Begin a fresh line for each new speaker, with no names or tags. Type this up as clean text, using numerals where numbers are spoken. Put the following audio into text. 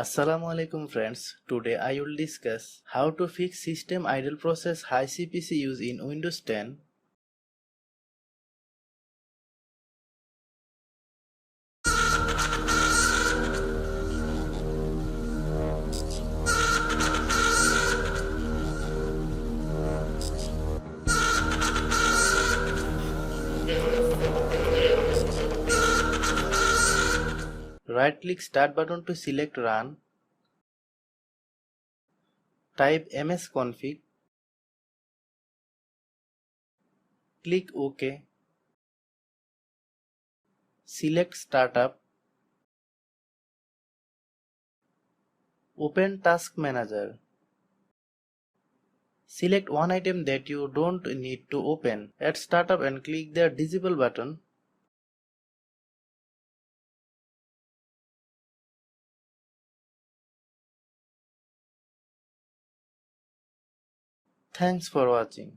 Assalamualaikum friends. Today I will discuss how to fix system idle process high CPC use in Windows 10. Right click start button to select run. Type msconfig. Click OK. Select startup. Open task manager. Select one item that you don't need to open. At startup and click the disable button. Thanks for watching.